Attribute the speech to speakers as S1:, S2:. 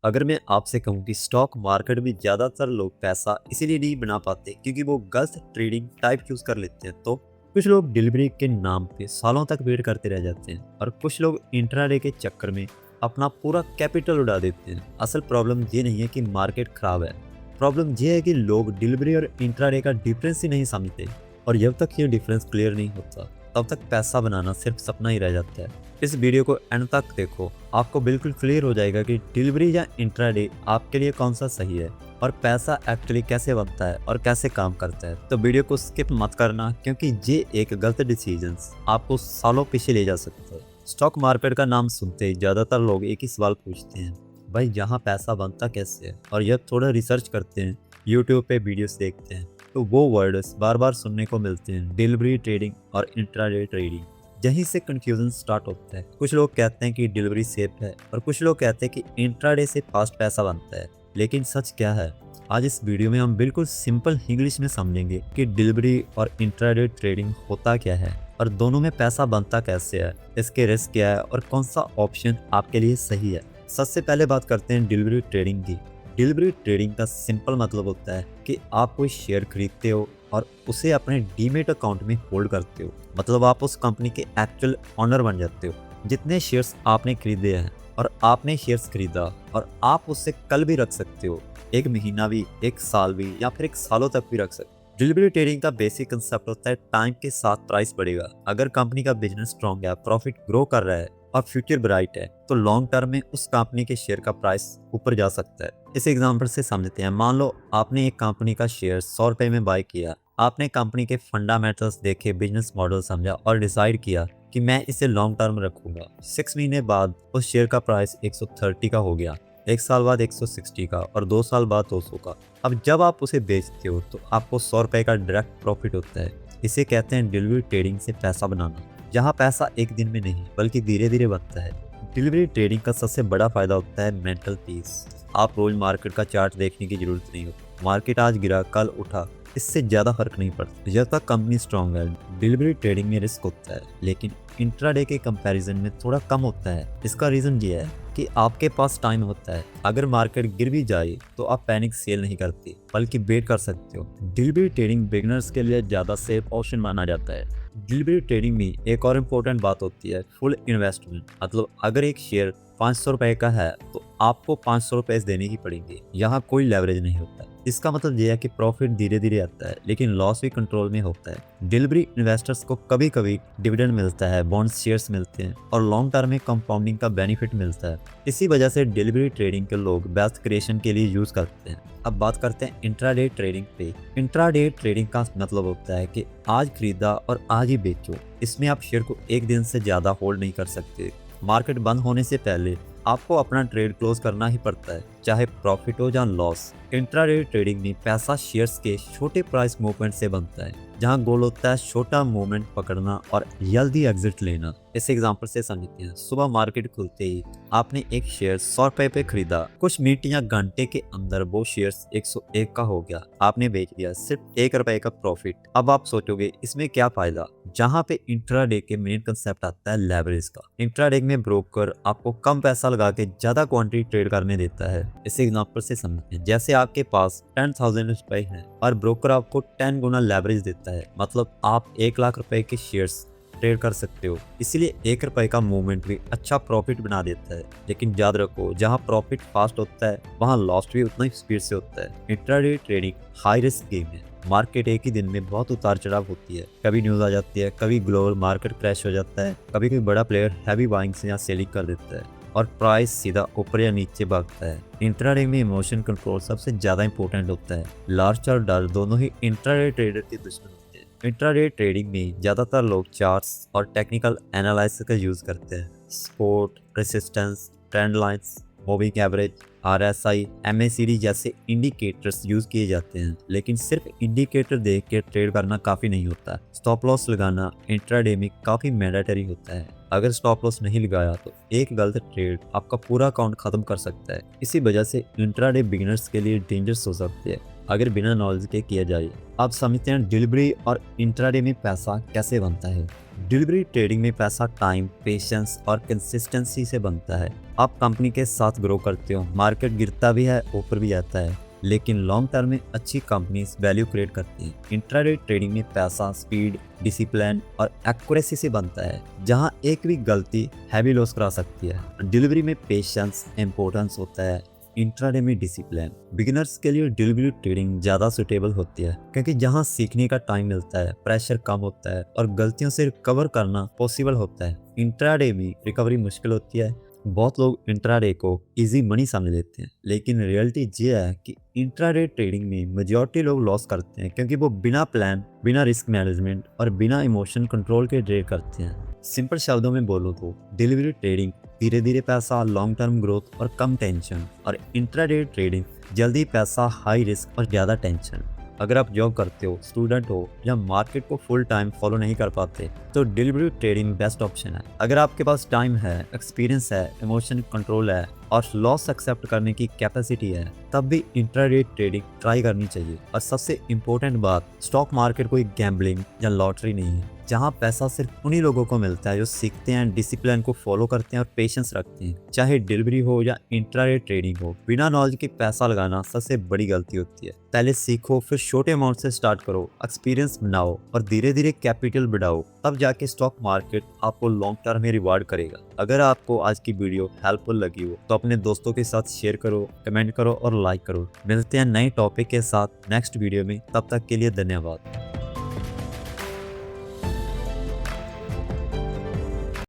S1: अगर मैं आपसे कहूँ कि स्टॉक मार्केट में ज़्यादातर लोग पैसा इसीलिए नहीं बना पाते क्योंकि वो गलत ट्रेडिंग टाइप यूज़ कर लेते हैं, तो कुछ लोग डिलीवरी के नाम पे सालों तक वेट करते रह जाते हैं और कुछ लोग इंट्राडे के चक्कर में अपना पूरा कैपिटल उड़ा देते हैं। असल प्रॉब्लम ये नहीं है कि मार्केट खराब है, प्रॉब्लम ये है कि लोग डिलीवरी और इंट्राडे का डिफरेंस ही नहीं समझते, और जब तक ये डिफरेंस क्लियर नहीं होता तब तक पैसा बनाना सिर्फ सपना ही रह जाता है। इस वीडियो को एंड तक देखो, आपको बिल्कुल क्लियर हो जाएगा कि डिलीवरी या इंट्राडे आपके लिए कौन सा सही है और पैसा एक्चुअली कैसे बनता है और कैसे काम करता है। तो वीडियो को स्किप मत करना, क्योंकि ये एक गलत डिसीजन आपको सालों पीछे ले जा सकता है। स्टॉक मार्केट का नाम सुनते ही ज़्यादातर लोग एक ही सवाल पूछते हैं, भाई यहाँ पैसा बनता कैसे है? और जब थोड़ा रिसर्च करते हैं, यूट्यूब पे वीडियोस देखते हैं, तो वो वर्ड्स बार बार सुनने को मिलते हैं, डिलीवरी ट्रेडिंग और इंट्राडे ट्रेडिंग। यहीं से कंफ्यूजन स्टार्ट होता है। कुछ लोग कहते हैं कि डिलीवरी सेफ है और कुछ लोग कहते हैं कि इंट्राडे से फास्ट पैसा बनता है, लेकिन सच क्या है? आज इस वीडियो में हम बिल्कुल सिंपल इंग्लिश में समझेंगे कि डिलीवरी और इंट्राडे ट्रेडिंग होता क्या है और दोनों में पैसा बनता कैसे है, इसके रिस्क क्या है और कौन सा ऑप्शन आपके लिए सही है। सबसे पहले बात करते हैं डिलीवरी ट्रेडिंग की। डिलीवरी ट्रेडिंग का सिंपल मतलब होता है कि आप कोई शेयर खरीदते हो और उसे अपने डीमेट अकाउंट में होल्ड करते हो। मतलब आप उस कंपनी के एक्चुअल ओनर बन जाते हो। जितने शेयर्स आपने खरीदे हैं और आपने शेयर्स खरीदा और आप उससे कल भी रख सकते हो, एक महीना भी, एक साल भी, या फिर एक सालों तक भी रख सकते हो। डिलीवरी ट्रेडिंग का बेसिक कंसेप्ट होता है टाइम के साथ प्राइस बढ़ेगा। अगर कंपनी का बिजनेस स्ट्रॉन्ग है, प्रॉफिट ग्रो कर रहा है और फ्यूचर ब्राइट है, तो लॉन्ग टर्म में उस कंपनी के शेयर का प्राइस ऊपर जा सकता है। इस एग्जांपल से समझते हैं। मान लो आपने एक कंपनी का शेयर 100 रुपए में बाय किया। आपने कंपनी के फंडामेंटल्स देखे, बिजनेस मॉडल समझा और डिसाइड किया कि मैं इसे लॉन्ग टर्म रखूंगा। 6 महीने बाद उस शेयर का प्राइस 130 का हो गया, 1 साल बाद 160 का और 2 साल बाद 200 का। अब जब आप उसे बेचते हो तो आपको 100 रुपए का डायरेक्ट प्रॉफिट होता है। इसे कहते हैं डिलीवरी ट्रेडिंग से पैसा बनाना, जहाँ पैसा एक दिन में नहीं बल्कि धीरे धीरे बनता है। डिलीवरी ट्रेडिंग का सबसे बड़ा फायदा होता है मेंटल पीस। आप रोज मार्केट का चार्ट देखने की जरूरत नहीं होती। मार्केट आज गिरा कल उठा, इससे ज़्यादा फर्क नहीं पड़ता जब तक कंपनी स्ट्रॉन्ग है। डिलीवरी ट्रेडिंग में रिस्क होता है, लेकिन इंट्राडे के कंपैरिजन में थोड़ा कम होता है। इसका रीज़न ये है कि आपके पास टाइम होता है। अगर मार्केट गिर भी जाए तो आप पैनिक सेल नहीं करते, बल्कि वेट कर सकते हो। डिलीवरी ट्रेडिंग बिगिनर्स के लिए ज़्यादा सेफ ऑप्शन माना जाता है। डिलीवरी ट्रेडिंग में एक और इम्पोर्टेंट बात होती है फुल इन्वेस्टमेंट। मतलब अगर एक शेयर 500 रुपए का है तो आपको 500 रुपए देने ही पड़ेंगे। यहाँ कोई लेवरेज नहीं होता। इसका मतलब यह है कि प्रॉफिट धीरे धीरे आता है, लेकिन लॉस भी कंट्रोल में होता है। डिलीवरी इन्वेस्टर्स को कभी कभी डिविडेंड मिलता है, बॉन्ड्स, शेयर्स मिलते हैं और लॉन्ग टर्म में कंपाउंडिंग का बेनिफिट मिलता है। इसी वजह से डिलीवरी ट्रेडिंग के लोग वेल्थ क्रिएशन के लिए यूज करते हैं। अब बात करते हैं इंट्राडे ट्रेडिंग पे। इंट्राडे ट्रेडिंग का मतलब होता है कि आज खरीदा और आज ही बेचो। इसमें आप शेयर को एक दिन से ज्यादा होल्ड नहीं कर सकते। मार्केट बंद होने से पहले आपको अपना ट्रेड क्लोज करना ही पड़ता है, चाहे प्रॉफिट हो या लॉस। इंट्राडे ट्रेडिंग में पैसा शेयर्स के छोटे प्राइस मूवमेंट से बनता है, जहां गोल होता है छोटा मूवमेंट पकड़ना और जल्दी एग्जिट लेना। इस एग्जांपल से समझते हैं। सुबह मार्केट खुलते ही आपने एक शेयर 100 रुपए पे खरीदा। कुछ मिनट या घंटे के अंदर वो शेयर 101 का हो गया। आपने बेच दिया, सिर्फ 1 रुपए का प्रॉफिट। अब आप सोचोगे इसमें क्या फायदा? जहां पे इंट्राडे के मेन कंसेप्ट आता है लेवरेज का। इंट्राडे में ब्रोकर आपको कम पैसा लगा के ज्यादा क्वांटिटी ट्रेड करने देता है। इस एग्जांपल से समझते हैं। जैसे आपके पास 10,000 रुपए हैं और ब्रोकर आपको 10 गुना लेवरेज देता है। मतलब आप 1 लाख रुपए के शेयर्स ट्रेड कर सकते हो। इसीलिए 1 रुपए का मूवमेंट भी अच्छा प्रॉफिट बना देता है। लेकिन याद रखो, जहां प्रॉफिट फास्ट होता है वहां लॉस भी उतना ही स्पीड से होता है। Intraday trading high risk game है। मार्केट एक ही दिन में बहुत उतार चढ़ाव होती है। कभी न्यूज आ जाती है, कभी ग्लोबल मार्केट क्रैश हो जाता है, कभी कोई बड़ा प्लेयर हैवी बाइंग से या सेलिंग कर देता है और प्राइस सीधा ऊपर या नीचे भागता है। इंट्राडे में इमोशन कंट्रोल सबसे ज्यादा इंपॉर्टेंट होता है। लार्ज और डर दोनों ही इंट्राडे ट्रेडर के दुश्मन होते हैं। इंट्राडे ट्रेडिंग में ज्यादातर लोग चार्ट्स और टेक्निकल एनालिसिस का यूज करते हैं। Support, resistance, trend lines, moving average, RSI, MACD जैसे इंडिकेटर्स यूज किए जाते हैं। लेकिन सिर्फ इंडिकेटर देख के ट्रेड करना काफी नहीं होता। स्टॉप लॉस लगाना इंट्राडे में काफी मैंडेटरी होता है। अगर स्टॉप लॉस नहीं लगाया तो एक गलत ट्रेड आपका पूरा अकाउंट खत्म कर सकता है। इसी वजह से इंट्राडे बिगिनर्स के लिए डेंजरस हो सकते हैं। अगर बिना नॉलेज के किया जाए। आप समझते हैं डिलीवरी और इंट्राडे में पैसा कैसे बनता है। डिलीवरी ट्रेडिंग में पैसा टाइम, पेशेंस और कंसिस्टेंसी से बनता है। आप कंपनी के साथ ग्रो करते हो, मार्केट गिरता भी है, ऊपर भी आता है, लेकिन लॉन्ग टर्म में अच्छी कंपनीज वैल्यू क्रिएट करती हैं। इंट्राडे ट्रेडिंग में पैसा स्पीड, डिसिप्लिन और एक्यूरेसी से बनता है, जहां एक भी गलती हैवी लॉस करा सकती है। डिलीवरी में पेशेंस इंपॉर्टेंस होता है, इंट्राडे में डिसिप्लिन। बिगिनर्स के लिए डिलीवरी ट्रेडिंग ज़्यादा सुटेबल होती है, क्योंकि जहां सीखने का टाइम मिलता है, प्रेशर कम होता है और गलतियों से रिकवर करना पॉसिबल होता है। इंट्राडे में रिकवरी मुश्किल होती है। बहुत लोग इंट्राडे को इजी मनी समझ लेते हैं, लेकिन रियलिटी ये है कि इंट्राडे ट्रेडिंग में मेजॉरिटी लोग लॉस करते हैं, क्योंकि वो बिना प्लान, बिना रिस्क मैनेजमेंट और बिना इमोशन कंट्रोल के ट्रेड करते हैं। सिंपल शब्दों में बोलो तो डिलीवरी ट्रेडिंग धीरे धीरे पैसा, लॉन्ग टर्म ग्रोथ और कम टेंशन, और इंट्राडे ट्रेडिंग जल्दी पैसा, हाई रिस्क और ज़्यादा टेंशन। अगर आप जॉब करते हो, स्टूडेंट हो या मार्केट को फुल टाइम फॉलो नहीं कर पाते, तो डिलीवरी ट्रेडिंग बेस्ट ऑप्शन है। अगर आपके पास टाइम है, एक्सपीरियंस है, इमोशन कंट्रोल है और लॉस एक्सेप्ट करने की कैपेसिटी है, तब भी इंट्राडे ट्रेडिंग ट्राई करनी चाहिए। और सबसे इम्पोर्टेंट बात, स्टॉक मार्केट कोई गैम्बलिंग या लॉटरी नहीं है, जहां पैसा सिर्फ उन्हीं लोगों को मिलता है जो सीखते हैं, डिसिप्लिन को फॉलो करते हैं और पेशेंस रखते हैं। चाहे डिलीवरी हो या इंट्राडे ट्रेडिंग हो, बिना नॉलेज के पैसा लगाना सबसे बड़ी गलती होती है। पहले सीखो, फिर छोटे अमाउंट से स्टार्ट करो, एक्सपीरियंस बनाओ और धीरे धीरे कैपिटल बढ़ाओ, तब जाके स्टॉक मार्केट आपको लॉन्ग टर्म में रिवार्ड करेगा। अगर आपको आज की वीडियो हेल्पफुल लगी हो तो अपने दोस्तों के साथ शेयर करो, कमेंट करो और लाइक करो। मिलते हैं नए टॉपिक के साथ नेक्स्ट वीडियो में, तब तक के लिए धन्यवाद।